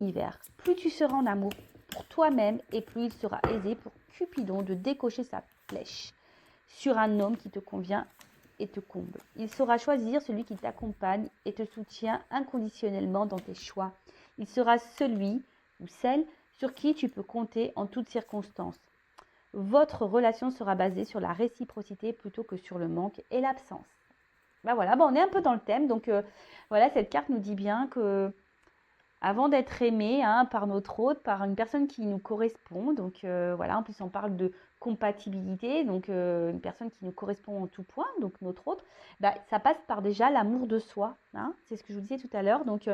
hiver. Plus tu seras en amour pour toi-même et plus il sera aisé pour Cupidon de décocher sa flèche sur un homme qui te convient et te comble. Il saura choisir celui qui t'accompagne et te soutient inconditionnellement dans tes choix. Il sera celui ou celle sur qui tu peux compter en toutes circonstances. Votre relation sera basée sur la réciprocité plutôt que sur le manque et l'absence. Ben voilà, on est un peu dans le thème. Donc voilà, cette carte nous dit bien que avant d'être aimé par notre hôte, par une personne qui nous correspond, donc voilà, en plus on parle de compatibilité, donc une personne qui nous correspond en tout point, donc notre hôte, ça passe par déjà l'amour de soi, c'est ce que je vous disais tout à l'heure. Donc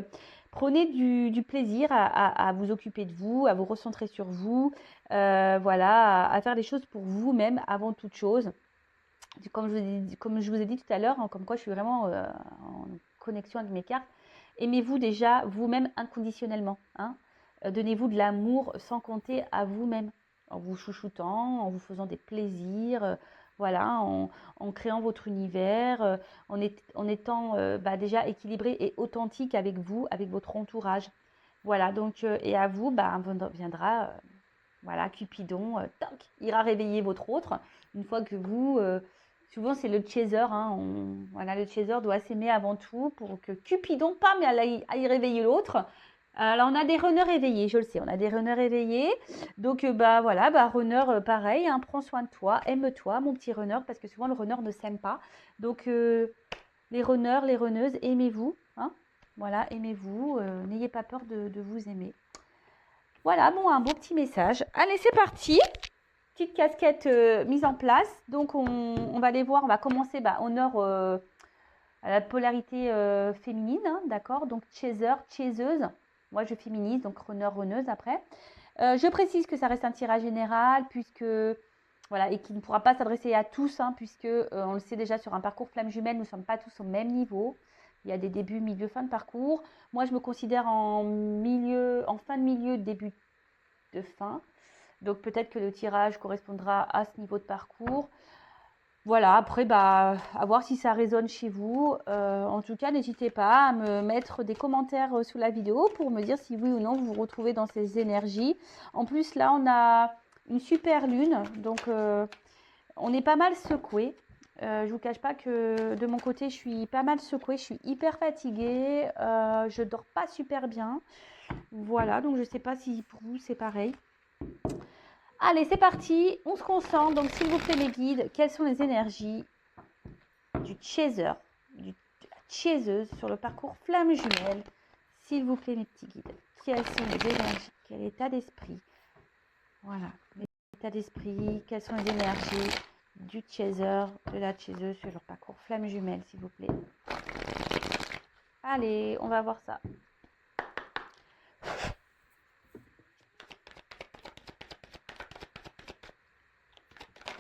prenez du plaisir à vous occuper de vous, à vous recentrer sur vous, voilà, à faire des choses pour vous-même avant toute chose. Comme je vous ai dit tout à l'heure, comme quoi je suis vraiment en connexion avec mes cartes. Aimez-vous déjà vous-même inconditionnellement. Donnez-vous de l'amour sans compter à vous-même, en vous chouchoutant, en vous faisant des plaisirs, voilà, en créant votre univers, en étant déjà équilibré et authentique avec vous, avec votre entourage. Voilà, donc, et à vous, viendra, voilà, Cupidon, toc, ira réveiller votre autre, une fois que vous... souvent, c'est le chaser. Voilà, le chaser doit s'aimer avant tout pour que Cupidon, pam, aille réveiller l'autre. Alors, on a des runners éveillés, je le sais, on a des runners éveillés. Donc, voilà, runner, pareil, prends soin de toi, aime-toi, mon petit runner, parce que souvent, le runner ne s'aime pas. Donc, les runners, les runneuses, aimez-vous. Voilà, aimez-vous, n'ayez pas peur de vous aimer. Voilà, un beau petit message. Allez, c'est parti. Petite casquette mise en place. Donc, on va aller voir. On va commencer honneur à la polarité féminine. D'accord. Donc, chaser, chaiseuse. Moi, je féminise. Donc, runner, runneuse après. Je précise que ça reste un tirage général puisque... Voilà, et qui ne pourra pas s'adresser à tous, puisque on le sait déjà sur un parcours flamme jumelle, nous ne sommes pas tous au même niveau. Il y a des débuts, milieu, fin de parcours. Moi, je me considère en fin de milieu, début de fin. Donc peut-être que le tirage correspondra à ce niveau de parcours. Voilà, après, à voir si ça résonne chez vous. En tout cas, n'hésitez pas à me mettre des commentaires sous la vidéo pour me dire si oui ou non vous vous retrouvez dans ces énergies. En plus, là, on a une super lune, donc on est pas mal secoué. Je vous cache pas que de mon côté, je suis pas mal secouée, je suis hyper fatiguée, je dors pas super bien. Voilà, donc je sais pas si pour vous c'est pareil. Allez, c'est parti, on se concentre. Donc, s'il vous plaît, mes guides, quelles sont les énergies du chaser, de la chaiseuse sur le parcours flamme jumelle? S'il vous plaît, mes petits guides, quelles sont les énergies? Quel état d'esprit? Voilà, l'état d'esprit, quelles sont les énergies du chaser, de la chaiseuse sur le parcours flamme jumelle, s'il vous plaît? Allez, on va voir ça.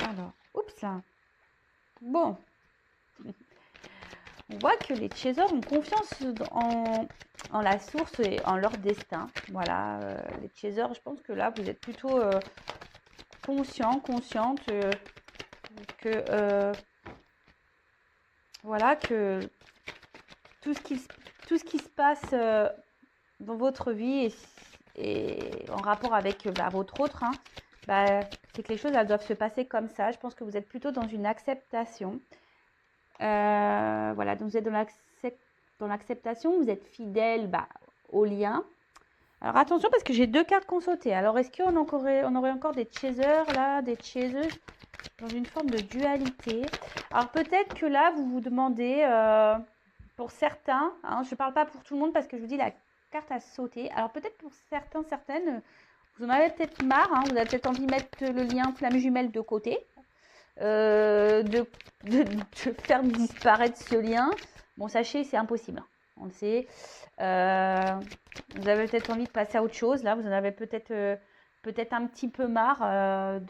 Alors, oups là. Bon. On voit que les chasers ont confiance en la source et en leur destin. Voilà, les chasers, je pense que là, vous êtes plutôt consciente que voilà, que tout ce qui se passe dans votre vie et en rapport avec votre autre, c'est que les choses elles doivent se passer comme ça. Je pense que vous êtes plutôt dans une acceptation. Voilà, donc vous êtes dans l'acceptation, vous êtes fidèle au lien. Alors attention parce que j'ai deux cartes qu'on sautait. Alors est-ce qu'on aurait encore des chasers là, des chaseuses dans une forme de dualité? Alors peut-être que là vous vous demandez, pour certains, je ne parle pas pour tout le monde parce que je vous dis la carte a sauté. Alors peut-être pour certaines, vous en avez peut-être marre, vous avez peut-être envie de mettre le lien flamme jumelle de côté. De faire disparaître ce lien. Bon, sachez, c'est impossible. On le sait. Vous avez peut-être envie de passer à autre chose. Là, vous en avez peut-être un petit peu marre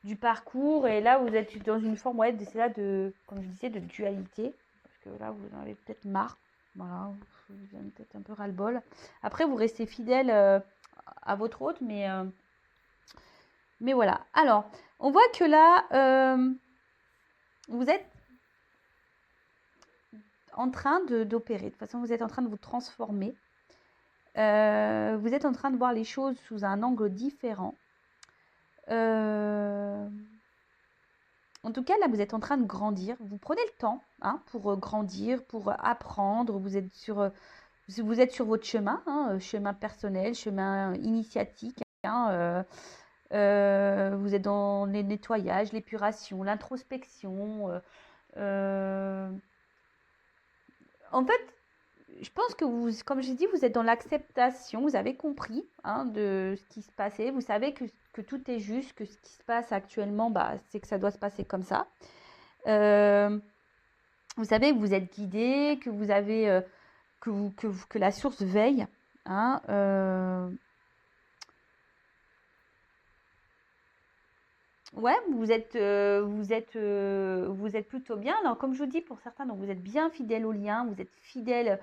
du parcours. Et là, vous êtes dans une forme, comme je disais, de dualité. Parce que là, vous en avez peut-être marre. Voilà, vous avez peut-être un peu ras-le-bol. Après, vous restez fidèle à votre hôte, mais voilà. Alors, on voit que là, vous êtes en train d'opérer. De toute façon, vous êtes en train de vous transformer. Vous êtes en train de voir les choses sous un angle différent. En tout cas, là, vous êtes en train de grandir. Vous prenez le temps pour grandir, pour apprendre. Vous êtes sur votre chemin, chemin personnel, chemin initiatique. Vous êtes dans les nettoyages, l'épuration, l'introspection. En fait, je pense que vous, comme j'ai dit, vous êtes dans l'acceptation. Vous avez compris de ce qui se passait. Vous savez que tout est juste, que ce qui se passe actuellement, c'est que ça doit se passer comme ça. Vous savez que vous êtes guidé, que vous avez que la source veille. Ouais, vous êtes plutôt bien. Alors, comme je vous dis, pour certains, donc vous êtes bien fidèle au lien, vous êtes fidèle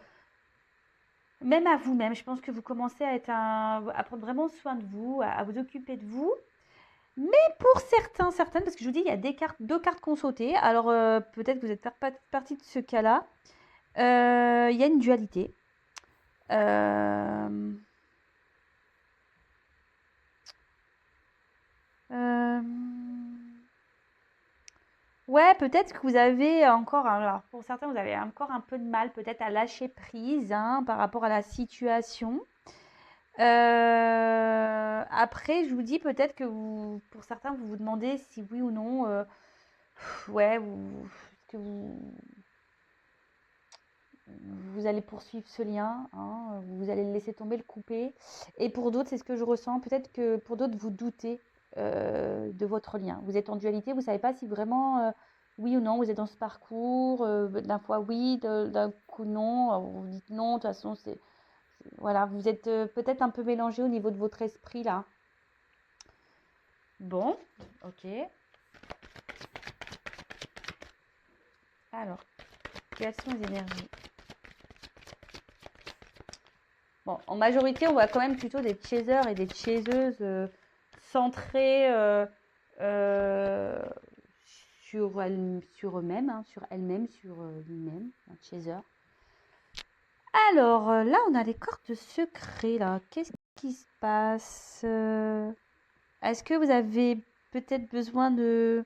même à vous-même. Je pense que vous commencez à prendre vraiment soin de vous, à vous occuper de vous. Mais pour certaines, parce que je vous dis, il y a deux cartes qu'on sautait. Alors, peut-être que vous êtes partie de ce cas-là. Il y a une dualité. Ouais, peut-être que vous avez encore, alors pour certains, vous avez encore un peu de mal peut-être à lâcher prise par rapport à la situation. Après, je vous dis peut-être que pour certains, vous vous demandez si oui ou non, ouais, que vous allez poursuivre ce lien, vous allez le laisser tomber, le couper. Et pour d'autres, c'est ce que je ressens. Peut-être que pour d'autres, vous doutez de votre lien. Vous êtes en dualité, vous ne savez pas si vraiment, oui ou non, vous êtes dans ce parcours. D'un fois oui, d'un coup non. Vous dites non, de toute façon, voilà, vous êtes peut-être un peu mélangé au niveau de votre esprit là. Bon, ok. Alors, quelles sont les énergies? Bon, en majorité, on voit quand même plutôt des chasers et des chaseuses centrés sur eux-mêmes, sur elles-mêmes, sur lui-même, un chaser. Alors, là, on a les cartes secrets, là. Qu'est-ce qui se passe? Est-ce que vous avez peut-être besoin de...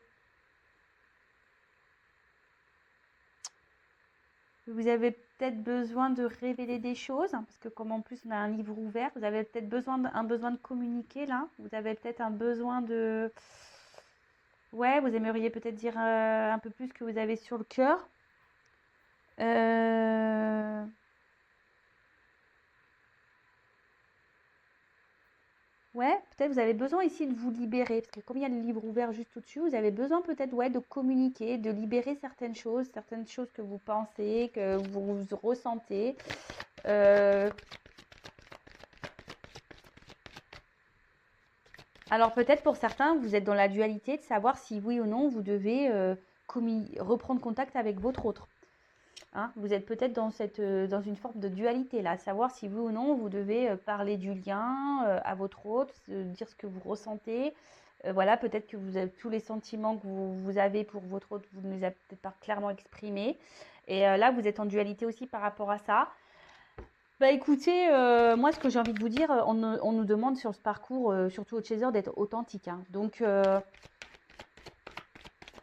Vous avez peut-être besoin de révéler des choses, parce que comme en plus on a un livre ouvert, vous avez peut-être un besoin de communiquer là. Vous avez peut-être un besoin de... Ouais, vous aimeriez peut-être dire un peu plus ce que vous avez sur le cœur. Ouais, peut-être vous avez besoin ici de vous libérer, parce que comme il y a le livre ouvert juste au-dessus, vous avez besoin peut-être de communiquer, de libérer certaines choses que vous pensez, que vous ressentez. Alors peut-être pour certains, vous êtes dans la dualité de savoir si oui ou non vous devez reprendre contact avec votre autre. Vous êtes peut-être dans une forme de dualité là, savoir si oui ou non vous devez parler du lien à votre autre, dire ce que vous ressentez. Voilà, peut-être que vous avez tous les sentiments que vous avez pour votre autre, vous ne les avez peut-être pas clairement exprimés. Et là, vous êtes en dualité aussi par rapport à ça. Bah écoutez, moi ce que j'ai envie de vous dire, on nous demande sur ce parcours, surtout au chaser, d'être authentique. Donc,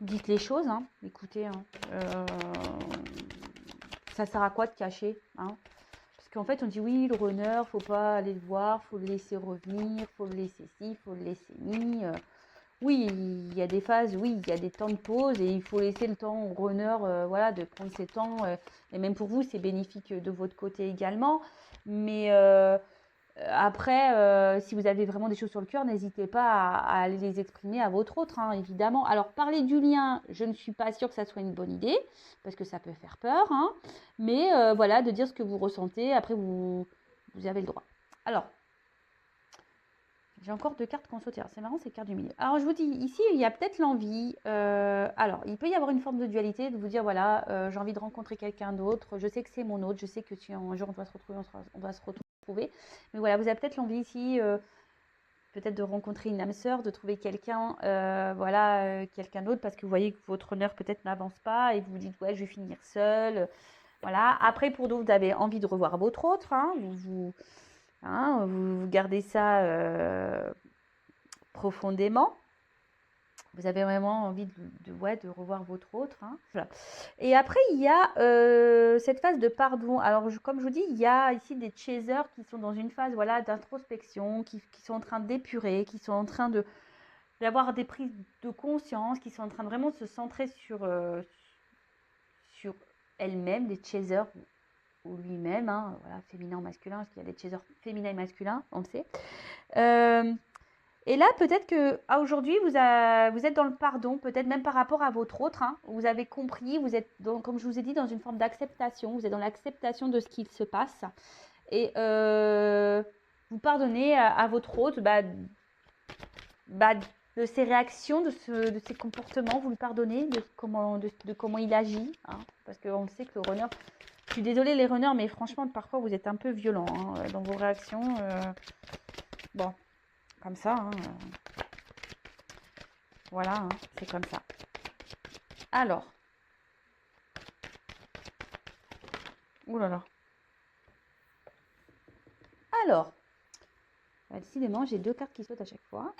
dites les choses, écoutez, ça sert à quoi de cacher, Parce qu'en fait, on dit oui, le runner, faut pas aller le voir, faut le laisser revenir, faut le laisser ci, faut le laisser ni. Oui, il y a des phases, oui, il y a des temps de pause et il faut laisser le temps au runner, voilà, de prendre ses temps. Et même pour vous, c'est bénéfique de votre côté également. Mais après, si vous avez vraiment des choses sur le cœur, n'hésitez pas à aller les exprimer à votre autre, évidemment. Alors, parler du lien, je ne suis pas sûre que ça soit une bonne idée, parce que ça peut faire peur. Mais voilà, de dire ce que vous ressentez, après, vous avez le droit. Alors, j'ai encore deux cartes qu'on saute. C'est marrant, ces cartes du milieu. Alors, je vous dis, ici, il y a peut-être l'envie. Alors, il peut y avoir une forme de dualité, de vous dire, voilà, j'ai envie de rencontrer quelqu'un d'autre. Je sais que c'est mon autre. Je sais que si un jour on doit se retrouver, on doit se retrouver. Mais voilà, vous avez peut-être l'envie ici, peut-être de rencontrer une âme sœur, de trouver quelqu'un, quelqu'un d'autre, parce que vous voyez que votre honneur peut-être n'avance pas et vous vous dites, ouais, je vais finir seule. Voilà. Après, pour d'autres, vous avez envie de revoir votre autre. Hein, vous gardez ça profondément. Vous avez vraiment envie de revoir votre autre. Hein. Voilà. Et après, il y a cette phase de pardon. Alors, comme je vous dis, il y a ici des chasers qui sont dans une phase voilà, d'introspection, qui sont en train d'épurer, qui sont en train d'avoir des prises de conscience, qui sont en train de vraiment se centrer sur elles-mêmes, les chasers ou lui-même, hein, voilà, féminin ou masculin, parce qu'il y a des chasers féminins et masculins, on le sait. Et là, peut-être que aujourd'hui, vous êtes dans le pardon, peut-être même par rapport à votre autre. Hein, vous avez compris, vous êtes, comme je vous ai dit, dans une forme d'acceptation. Vous êtes dans l'acceptation de ce qu'il se passe. Et vous pardonnez à votre autre de ses réactions, de ses comportements. Vous lui pardonnez de comment il agit. Hein, parce qu'on le sait que le runner... Je suis désolée les runners, mais franchement, parfois, vous êtes un peu violents hein, dans vos réactions. Bon, comme ça. Hein, voilà, hein, c'est comme ça. Alors. Ouh là là. Alors. Décidément, j'ai 2 cartes qui sautent à chaque fois.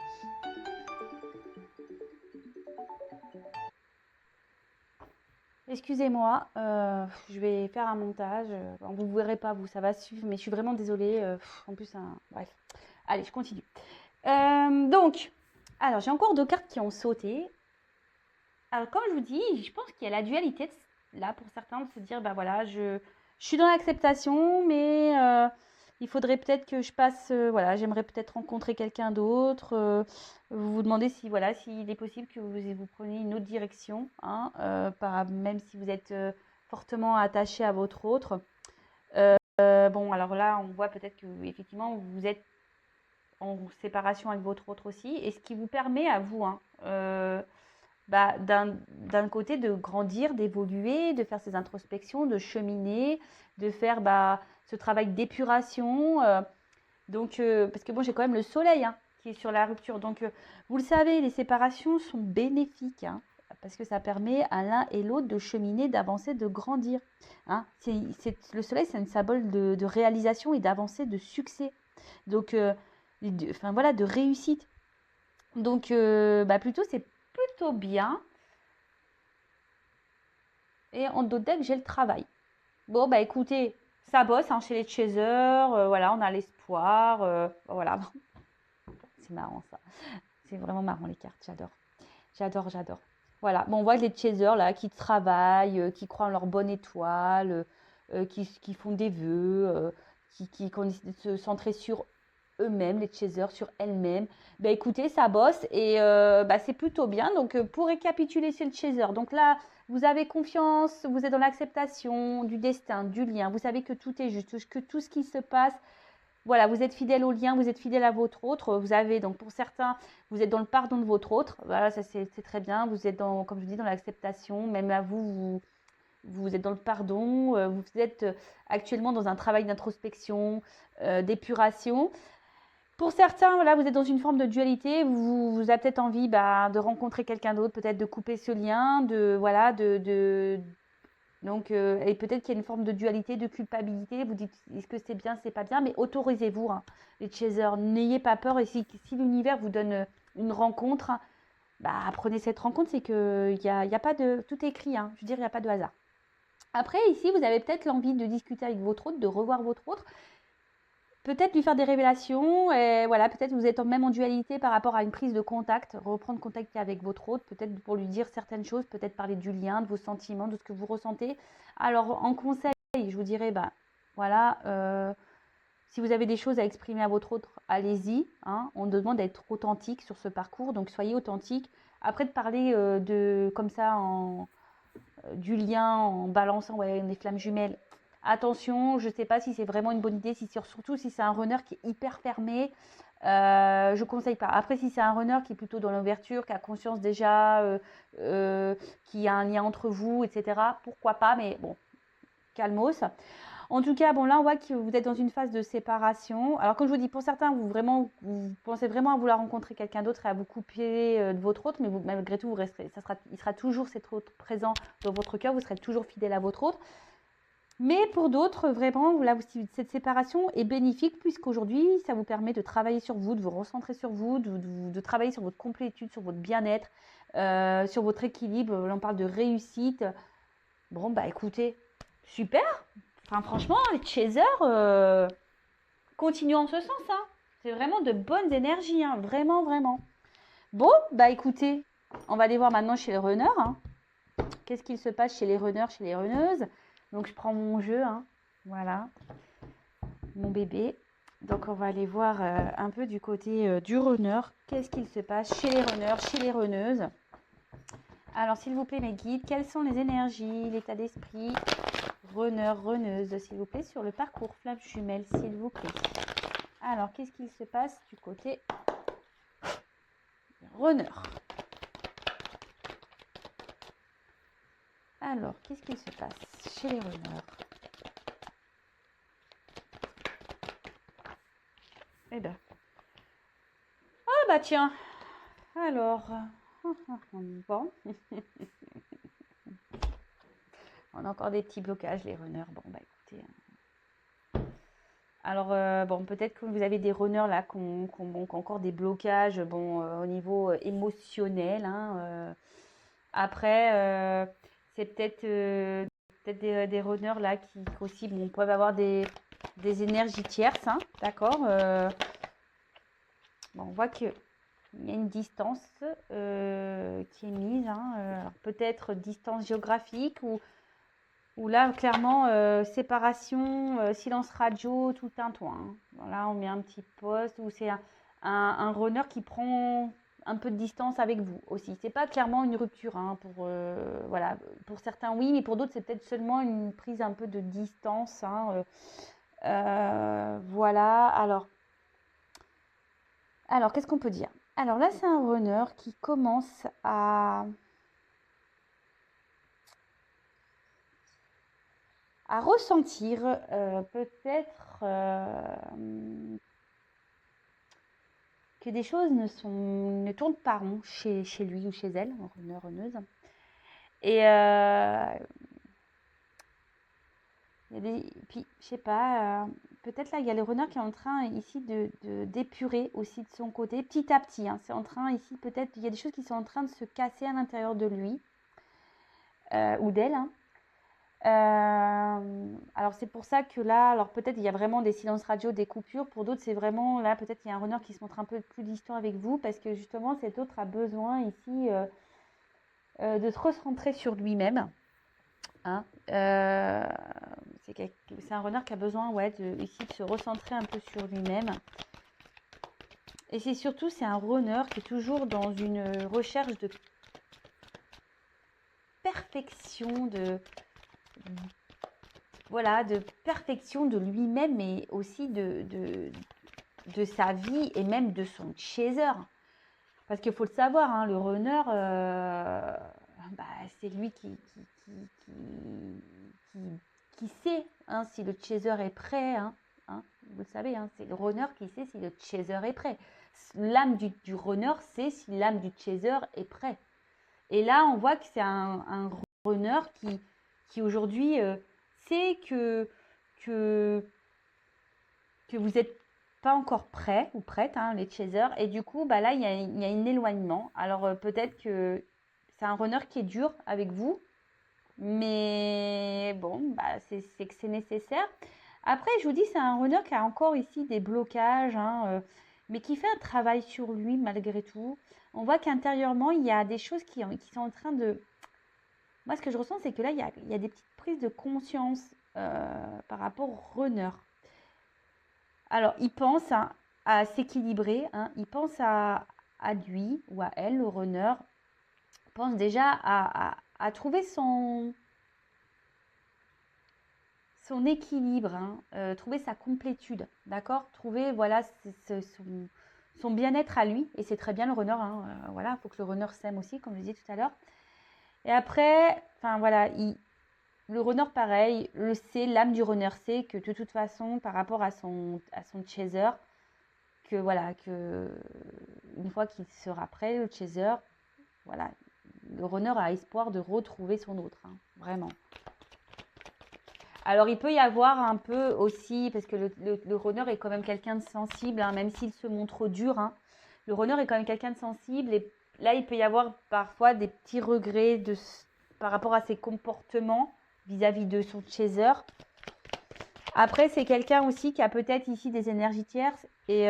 Excusez-moi, je vais faire un montage. Vous ne verrez pas, vous, ça va suivre, mais je suis vraiment désolée. En plus, bref. Allez, je continue. Donc, alors, j'ai encore 2 cartes qui ont sauté. Alors, comme je vous dis, je pense qu'il y a la dualité, là, pour certains, de se dire, bah voilà, je suis dans l'acceptation, mais il faudrait peut-être que je passe, voilà, j'aimerais peut-être rencontrer quelqu'un d'autre. Vous vous demandez si, voilà, s'il est possible que vous preniez une autre direction, hein, même si vous êtes fortement attaché à votre autre. Bon, alors là, on voit peut-être que, effectivement, vous êtes en séparation avec votre autre aussi, et ce qui vous permet à vous, hein, d'un côté de grandir, d'évoluer, de faire ces introspections, de cheminer, de faire ce travail d'épuration. Parce que bon, j'ai quand même le soleil hein, qui est sur la rupture. Donc, vous le savez, les séparations sont bénéfiques. Hein, parce que ça permet à l'un et l'autre de cheminer, d'avancer, de grandir. Hein. Le soleil, c'est un symbole de réalisation et d'avancée, de succès. Donc, voilà, de réussite. Donc, plutôt, c'est plutôt bien. Et en d'autres decks, j'ai le travail. Bon, bah écoutez, ça bosse hein, chez les chasers. Voilà, on a l'espoir. Voilà. C'est marrant ça. C'est vraiment marrant les cartes. J'adore. J'adore, j'adore. Voilà. Bon, on voit les chasers là qui travaillent, qui croient en leur bonne étoile, qui font des vœux, qui décident de se centrer sur eux-mêmes, les chasers, sur elles-mêmes. Bah écoutez, ça bosse et c'est plutôt bien. Donc pour récapituler, c'est le chaser. Donc là, vous avez confiance, vous êtes dans l'acceptation du destin, du lien. Vous savez que tout est juste, que tout ce qui se passe, voilà, vous êtes fidèle au lien, vous êtes fidèle à votre autre. Vous avez donc pour certains, vous êtes dans le pardon de votre autre. Voilà, ça c'est très bien. Vous êtes dans, comme je dis, dans l'acceptation. Même à vous êtes dans le pardon. Vous êtes actuellement dans un travail d'introspection, d'épuration. Pour certains, voilà, vous êtes dans une forme de dualité, vous avez peut-être envie de rencontrer quelqu'un d'autre, peut-être de couper ce lien, donc, et peut-être qu'il y a une forme de dualité, de culpabilité. Vous dites, est-ce que c'est bien, c'est pas bien, mais autorisez-vous, hein, les chasers, n'ayez pas peur. Et si l'univers vous donne une rencontre, prenez cette rencontre, c'est que y a pas de, tout est écrit, hein, je veux dire, il n'y a pas de hasard. Après, ici, vous avez peut-être l'envie de discuter avec votre autre, de revoir votre autre. Peut-être lui faire des révélations, et voilà, peut-être vous êtes même en dualité par rapport à une prise de contact, reprendre contact avec votre autre, peut-être pour lui dire certaines choses, peut-être parler du lien, de vos sentiments, de ce que vous ressentez. Alors en conseil, je vous dirais, voilà, si vous avez des choses à exprimer à votre autre, allez-y. Hein, on demande d'être authentique sur ce parcours, donc soyez authentique. Après de parler comme ça du lien en balançant des flammes jumelles. Attention, je ne sais pas si c'est vraiment une bonne idée, surtout si c'est un runner qui est hyper fermé. Je ne conseille pas. Après, si c'est un runner qui est plutôt dans l'ouverture, qui a conscience déjà, qui a un lien entre vous, etc., pourquoi pas, mais bon, calmos. En tout cas, bon, là, on voit que vous êtes dans une phase de séparation. Alors, comme je vous dis, pour certains, vous pensez vraiment à vouloir rencontrer quelqu'un d'autre et à vous couper de votre autre, mais malgré tout, il sera toujours cet autre présent dans votre cœur, vous serez toujours fidèle à votre autre. Mais pour d'autres, vraiment, voilà, cette séparation est bénéfique puisqu'aujourd'hui, ça vous permet de travailler sur vous, de vous recentrer sur vous, de travailler sur votre complétude, sur votre bien-être, sur votre équilibre. Là, on parle de réussite. Bon, bah écoutez, super. Enfin, franchement, les chasers, continuent en ce sens. Hein. C'est vraiment de bonnes énergies, hein. Vraiment, vraiment. Bon, bah écoutez, on va aller voir maintenant chez les runners. Hein. Qu'est-ce qu'il se passe chez les runners, chez les runneuses? Donc, je prends mon jeu, hein. Voilà, mon bébé. Donc, on va aller voir un peu du côté du runner. Qu'est-ce qu'il se passe chez les runners, chez les runneuses? Alors, s'il vous plaît, mes guides, quelles sont les énergies, l'état d'esprit, runner, runneuse, s'il vous plaît, sur le parcours flamme jumelle, s'il vous plaît. Alors, qu'est-ce qu'il se passe du côté runner? Alors, qu'est-ce qu'il se passe chez les runners? Eh ben, ah bah tiens, alors, bon, on a encore des petits blocages, les runners. Bon, bah écoutez. Alors, bon, peut-être que vous avez des runners là qui ont encore des blocages, bon, au niveau émotionnel. Hein, après, c'est peut-être des runners là qui aussi, bon, peuvent avoir des énergies tierces, hein, d'accord. Bon, on voit qu'il y a une distance qui est mise. Hein, alors peut-être distance géographique ou là, clairement, séparation, silence radio, tout un toit. Hein. Voilà, on met un petit poste où c'est un runner qui prend un peu de distance avec vous aussi. C'est pas clairement une rupture. Hein, voilà. Pour certains, oui, mais pour d'autres, c'est peut-être seulement une prise un peu de distance. Hein, voilà. Alors qu'est-ce qu'on peut dire? Alors là, c'est un runner qui commence à ressentir peut-être que des choses ne tournent pas rond chez lui ou chez elle, runner, runneuse. Et puis, je sais pas, peut-être là, il y a le runner qui est en train ici d'épurer aussi de son côté, petit à petit. Hein, c'est en train ici, peut-être, il y a des choses qui sont en train de se casser à l'intérieur de lui ou d'elle. Hein. Alors c'est pour ça que là, alors peut-être il y a vraiment des silences radio, des coupures. Pour d'autres, c'est vraiment là, peut-être il y a un runner qui se montre un peu plus distant avec vous parce que justement cet autre a besoin ici de se recentrer sur lui-même. Hein. C'est un runner qui a besoin ici de se recentrer un peu sur lui-même. Et c'est surtout, c'est un runner qui est toujours dans une recherche de perfection, de perfection de lui-même, mais aussi de sa vie et même de son chaser. Parce qu'il faut le savoir, hein, le runner, c'est lui qui sait hein, si le chaser est prêt. Hein, vous le savez, hein, c'est le runner qui sait si le chaser est prêt. L'âme du runner sait si l'âme du chaser est prêt. Et là, on voit que c'est un runner qui aujourd'hui sait que vous n'êtes pas encore prêt ou prête, hein, les chasers. Et du coup, là, il y a un éloignement. Alors, peut-être que c'est un runner qui est dur avec vous. Mais bon, c'est que c'est nécessaire. Après, je vous dis, c'est un runner qui a encore ici des blocages, hein, mais qui fait un travail sur lui malgré tout. On voit qu'intérieurement, il y a des choses qui sont en train de... Moi, ce que je ressens, c'est que là, il y a des petites prises de conscience par rapport au runner. Alors, il pense à s'équilibrer, hein, il pense à lui ou à elle, le runner, pense déjà à trouver son équilibre, hein, trouver sa complétude, d'accord? Trouver, voilà, son bien-être à lui, et c'est très bien le runner, hein, voilà, il faut que le runner s'aime aussi, comme je disais tout à l'heure. Et après, enfin voilà, le runner pareil, le sait, l'âme du runner sait que de toute façon, par rapport à son chaser, que voilà, que une fois qu'il sera prêt, le chaser, voilà, le runner a espoir de retrouver son autre, hein, vraiment. Alors, il peut y avoir un peu aussi, parce que le runner est quand même quelqu'un de sensible, hein, même s'il se montre dur. Hein. Le runner est quand même quelqu'un de sensible. Et là, il peut y avoir parfois des petits regrets par rapport à ses comportements vis-à-vis de son chaser. Après, c'est quelqu'un aussi qui a peut-être ici des énergies tierces. Et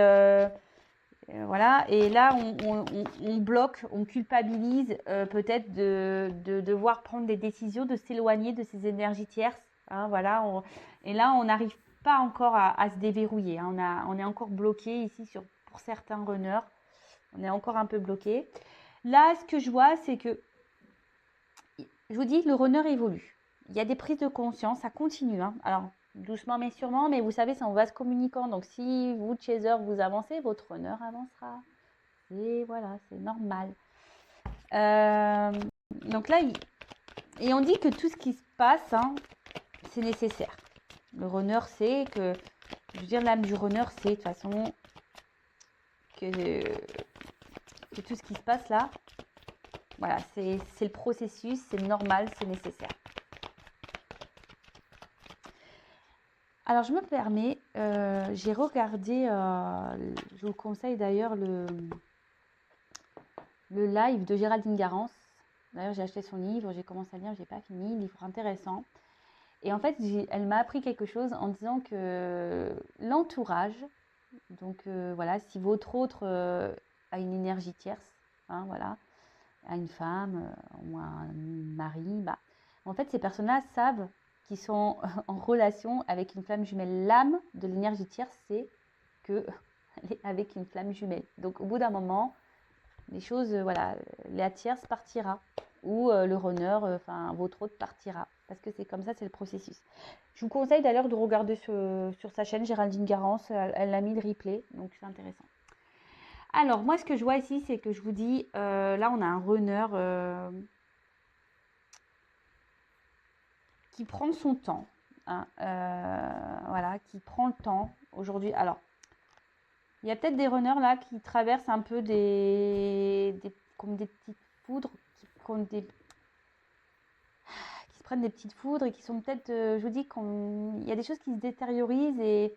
voilà. Et là, on bloque, on culpabilise peut-être de devoir prendre des décisions, de s'éloigner de ces énergies tierces. Hein, voilà. Et là, on n'arrive pas encore à se déverrouiller. Hein. On est encore bloqué ici pour certains runners. On est encore un peu bloqué. Là, ce que je vois, c'est que, je vous dis, le runner évolue. Il y a des prises de conscience, ça continue. Hein. Alors, doucement mais sûrement, mais vous savez, c'est en vase communicant. Donc, si vous, chaser, vous avancez, votre runner avancera. Et voilà, c'est normal. Donc là, et on dit que tout ce qui se passe, hein, c'est nécessaire. Le runner sait que, je veux dire, l'âme du runner sait de toute façon que tout ce qui se passe là, voilà, c'est le processus, c'est normal, c'est nécessaire. Alors, je me permets, j'ai regardé, je vous conseille d'ailleurs le live de Géraldine Garance. D'ailleurs, j'ai acheté son livre, j'ai commencé à lire, j'ai pas fini, livre intéressant. Et en fait, elle m'a appris quelque chose en disant que l'entourage, donc voilà, si votre autre a une énergie tierce, hein, voilà, à une femme ou un mari, bah, en fait, ces personnes-là savent qu'ils sont en relation avec une flamme jumelle. L'âme de l'énergie tierce, c'est qu'elle est avec une flamme jumelle. Donc, au bout d'un moment, les choses, voilà, la tierce partira ou le runner, enfin votre autre partira. Parce que c'est comme ça, c'est le processus. Je vous conseille d'ailleurs de regarder sur sa chaîne Géraldine Garance, elle a mis le replay, donc c'est intéressant. Alors, moi, ce que je vois ici, c'est que je vous dis, là, on a un runner qui prend son temps. Hein, voilà, qui prend le temps aujourd'hui. Alors, il y a peut-être des runners là qui traversent un peu comme des petites foudres, qui se prennent des petites foudres et qui sont peut-être, je vous dis, il y a des choses qui se détériorisent et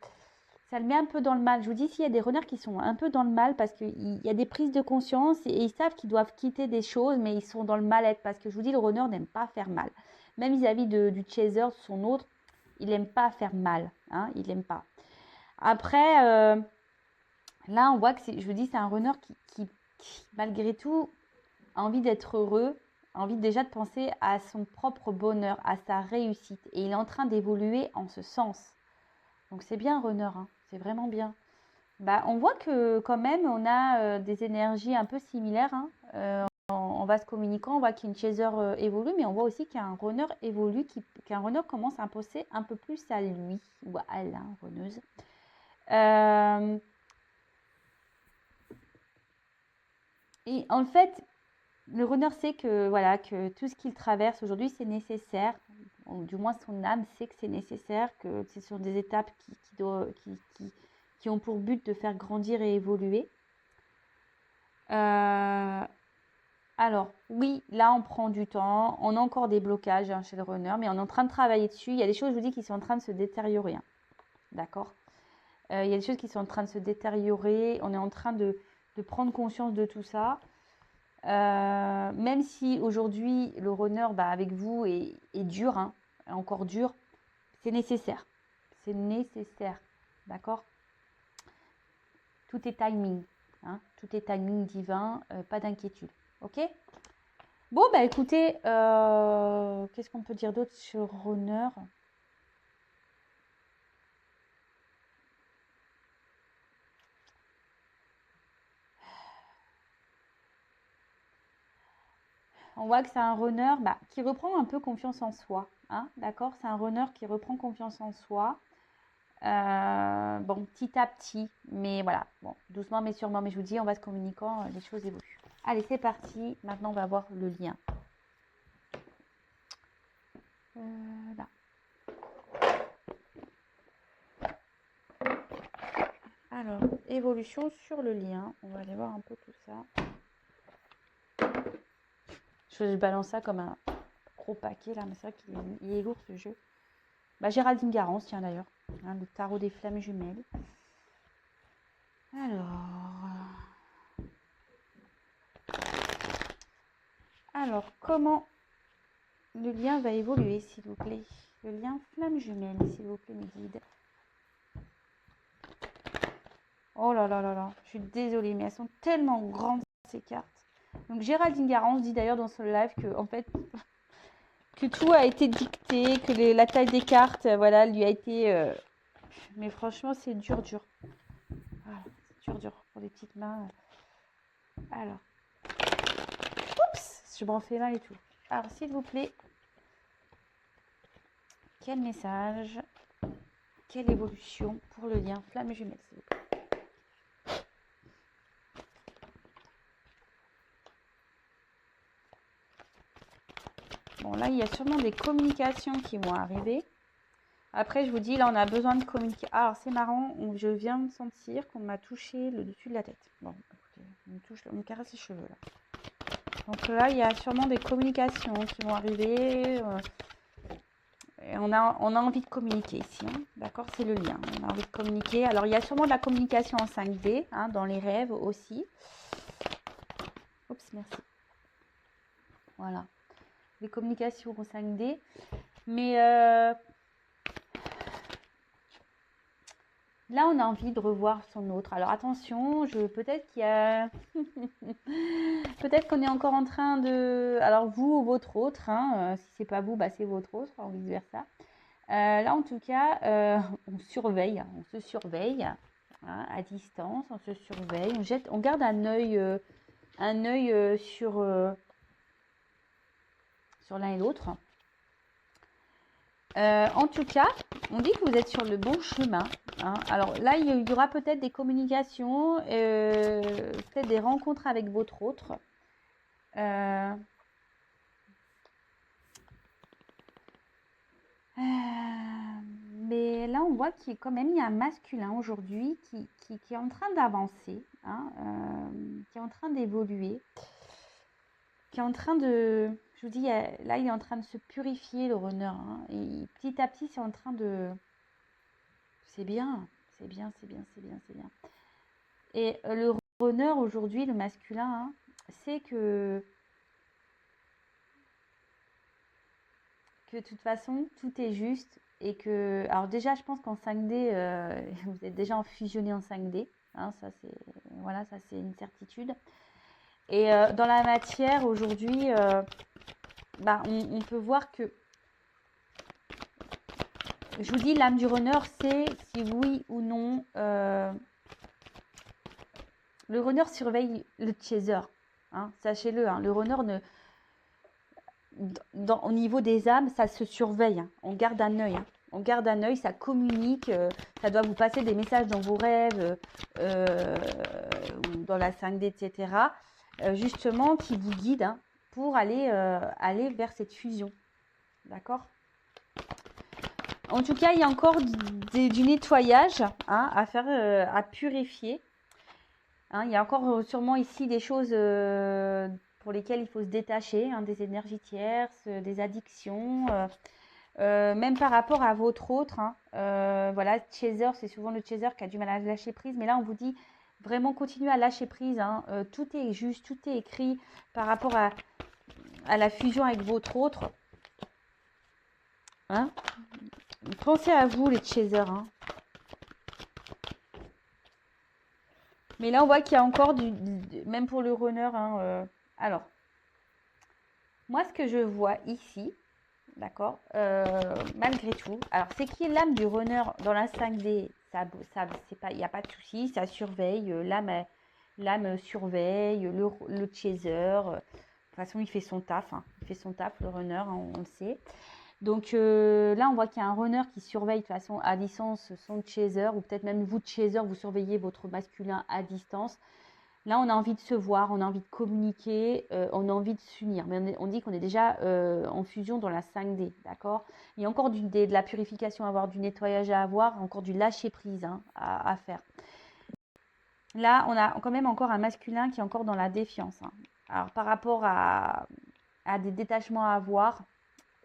ça le met un peu dans le mal. Je vous dis, s'il y a des runners qui sont un peu dans le mal parce qu'il y a des prises de conscience et ils savent qu'ils doivent quitter des choses, mais ils sont dans le mal-être parce que je vous dis, le runner n'aime pas faire mal. Même vis-à-vis du chaser, de son autre, il n'aime pas faire mal. Hein, il n'aime pas. Après, là, on voit que, je vous dis, c'est un runner qui, malgré tout, a envie d'être heureux, a envie déjà de penser à son propre bonheur, à sa réussite. Et il est en train d'évoluer en ce sens. Donc c'est bien, runner, hein, c'est vraiment bien. Bah, on voit que quand même, on a des énergies un peu similaires. Hein. En vase communicant, on voit qu'une chaser évolue, mais on voit aussi qu'un runner évolue, qu'un runner commence à imposer un peu plus à lui, ou à elle, hein, runneuse. Et en fait, le runner sait que, voilà, que tout ce qu'il traverse aujourd'hui, c'est nécessaire. Ou du moins, son âme sait que c'est nécessaire, que ce sont des étapes qui ont pour but de faire grandir et évoluer. Alors, oui, là, on prend du temps. On a encore des blocages hein, chez le runner, mais on est en train de travailler dessus. Il y a des choses, je vous dis, qui sont en train de se détériorer. Hein. D'accord. Il y a des choses qui sont en train de se détériorer. On est en train de prendre conscience de tout ça. Même si aujourd'hui le runner avec vous est dur, hein, encore dur, c'est nécessaire. C'est nécessaire. D'accord. Tout est timing. Hein, tout est timing divin. Pas d'inquiétude. Ok. Bon, bah écoutez, qu'est-ce qu'on peut dire d'autre sur runner? On voit que c'est un runner qui reprend un peu confiance en soi. Hein, d'accord. C'est un runner qui reprend confiance en soi. Bon, petit à petit, mais voilà, bon, doucement mais sûrement, mais je vous dis, en vase communicant, les choses évoluent. Allez, c'est parti, maintenant on va voir le lien. Là. Alors, évolution sur le lien, on va aller voir un peu tout ça. Je balance ça comme un gros paquet là, mais c'est vrai qu'il est lourd ce jeu. Bah, Géraldine Garance, tiens d'ailleurs. Hein, le tarot des flammes jumelles. Alors, comment le lien va évoluer, s'il vous plaît? Le lien flamme jumelle, s'il vous plaît, mes guides. Oh là là là là, je suis désolée, mais elles sont tellement grandes, ces cartes. Donc, Géraldine Garance dit d'ailleurs dans son live que, en fait, que tout a été dicté, que la taille des cartes, voilà, lui a été... Mais franchement, c'est dur, dur. Voilà, c'est dur, dur pour les petites mains. Alors. Oups, je m'en fais mal et tout. Alors, s'il vous plaît, quel message, quelle évolution pour le lien flamme jumelle, s'il vous plaît? Bon, là, il y a sûrement des communications qui vont arriver. Après, je vous dis, là, on a besoin de communiquer. Alors, c'est marrant, je viens de sentir qu'on m'a touché le dessus de la tête. Bon, écoutez, on me caresse les cheveux, là. Donc là, il y a sûrement des communications qui vont arriver. Et on a envie de communiquer ici, hein. D'accord? C'est le lien. On a envie de communiquer. Alors, il y a sûrement de la communication en 5D, hein, dans les rêves aussi. Oups, merci. Voilà. Des communications en 5D. Mais là, on a envie de revoir son autre. Alors, attention, peut-être qu'il y a... peut-être qu'on est encore en train de... Alors, vous ou votre autre, hein, si c'est pas vous, bah, c'est votre autre, ou vice-versa. Là, en tout cas, on surveille, on se surveille, hein, à distance, on se surveille, on garde un œil sur l'un et l'autre. En tout cas, on dit que vous êtes sur le bon chemin, hein. Alors là, il y aura peut-être des communications, peut-être des rencontres avec votre autre. Mais là, on voit qu'il y a un masculin aujourd'hui qui est en train d'avancer, hein, qui est en train d'évoluer, qui est en train de... Je vous dis, là, il est en train de se purifier, le runner, hein, et petit à petit, c'est en train de... C'est bien, c'est bien, c'est bien, c'est bien, c'est bien. Et le runner aujourd'hui, le masculin, hein, c'est que de toute façon, tout est juste et que... Alors déjà, je pense qu'en 5D, vous êtes déjà fusionné en 5D. Hein, ça, c'est voilà, ça, c'est une certitude. Et dans la matière, aujourd'hui, bah, on peut voir que... Je vous dis, l'âme du runner, c'est si oui ou non... le runner surveille le chaser. Hein, sachez-le, hein, le runner ne... au niveau des âmes, ça se surveille, hein. On garde un œil, hein. On garde un œil, ça communique, ça doit vous passer des messages dans vos rêves, ou dans la 5D, etc. Justement, qui vous guide, hein, pour aller vers cette fusion. D'accord? En tout cas, il y a encore du nettoyage, hein, à faire, à purifier. Hein, il y a encore sûrement ici des choses pour lesquelles il faut se détacher, hein, des énergies tierces, des addictions, même par rapport à votre autre, hein. Voilà, chaser, c'est souvent le chaser qui a du mal à lâcher prise, mais là on vous dit vraiment continuez à lâcher prise, hein. Tout est juste, tout est écrit par rapport à la fusion avec votre autre, hein. Pensez à vous les chasers, hein. Mais là on voit qu'il y a encore même pour le runner, hein, alors moi ce que je vois ici, d'accord, malgré tout, alors c'est qui est l'âme du runner dans la 5D, ça c'est pas, il n'y a pas de souci, ça surveille, l'âme surveille, le chaser, de toute façon il fait son taf, hein, il fait son taf, le runner, hein, on le sait. Donc là on voit qu'il y a un runner qui surveille de façon à distance son chaser, ou peut-être même vous chaser, vous surveillez votre masculin à distance. Là, on a envie de se voir, on a envie de communiquer, on a envie de s'unir. Mais on dit qu'on est déjà en fusion dans la 5D, d'accord? Il y a encore de la purification à avoir, du nettoyage à avoir, encore du lâcher-prise, hein, à faire. Là, on a quand même encore un masculin qui est encore dans la défiance, hein. Alors, par rapport à des détachements à avoir,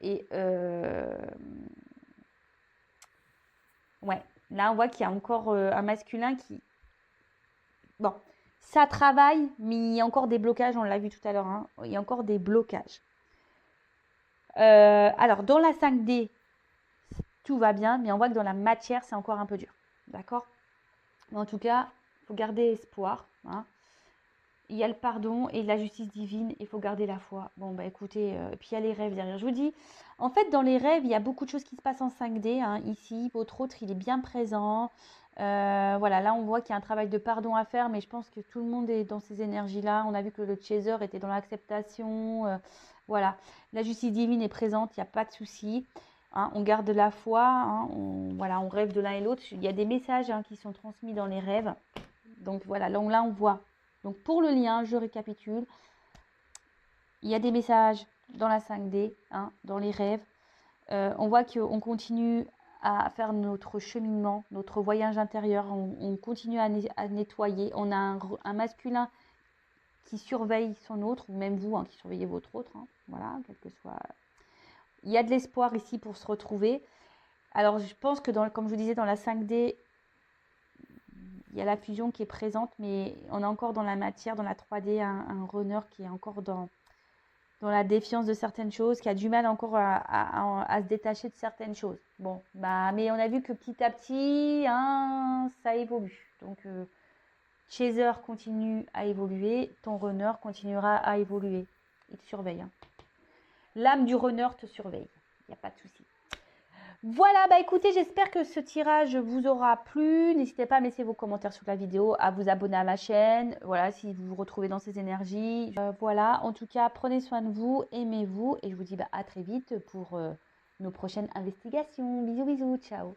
et Ouais, là, on voit qu'il y a encore un masculin qui... Bon, ça travaille, mais il y a encore des blocages, on l'a vu tout à l'heure, hein. Il y a encore des blocages. Alors, dans la 5D, tout va bien, mais on voit que dans la matière, c'est encore un peu dur. D'accord? Mais en tout cas, il faut garder espoir, hein. Il y a le pardon et la justice divine, il faut garder la foi. Bon, bah écoutez, et puis il y a les rêves derrière. Je vous dis, en fait, dans les rêves, il y a beaucoup de choses qui se passent en 5D, hein. Ici, votre autre, il est bien présent. Voilà, là, on voit qu'il y a un travail de pardon à faire, mais je pense que tout le monde est dans ces énergies-là. On a vu que le chaser était dans l'acceptation. Voilà, la justice divine est présente, il n'y a pas de souci. Hein, on garde la foi, hein, voilà, on rêve de l'un et l'autre. Il y a des messages, hein, qui sont transmis dans les rêves. Donc voilà, là, on voit. Donc pour le lien, je récapitule. Il y a des messages dans la 5D, hein, dans les rêves. On voit qu'on continue à faire notre cheminement, notre voyage intérieur. On continue à nettoyer. On a un masculin qui surveille son autre, ou même vous, hein, qui surveillez votre autre. Hein, voilà, quel que soit. Il y a de l'espoir ici pour se retrouver. Alors je pense que, comme je vous disais, dans la 5D, il y a la fusion qui est présente, mais on a encore dans la matière, dans la 3D, un runner qui est encore dans la défiance de certaines choses, qui a du mal encore à se détacher de certaines choses. Bon, bah, mais on a vu que petit à petit, hein, ça évolue. Donc, Chaser continue à évoluer, ton runner continuera à évoluer. Il te surveille. Hein. L'âme du runner te surveille. Il n'y a pas de souci. Voilà, bah écoutez, j'espère que ce tirage vous aura plu. N'hésitez pas à me laisser vos commentaires sous la vidéo, à vous abonner à ma chaîne. Voilà, si vous vous retrouvez dans ces énergies. Voilà, en tout cas, prenez soin de vous, aimez-vous. Et je vous dis à très vite pour nos prochaines investigations. Bisous, bisous, ciao.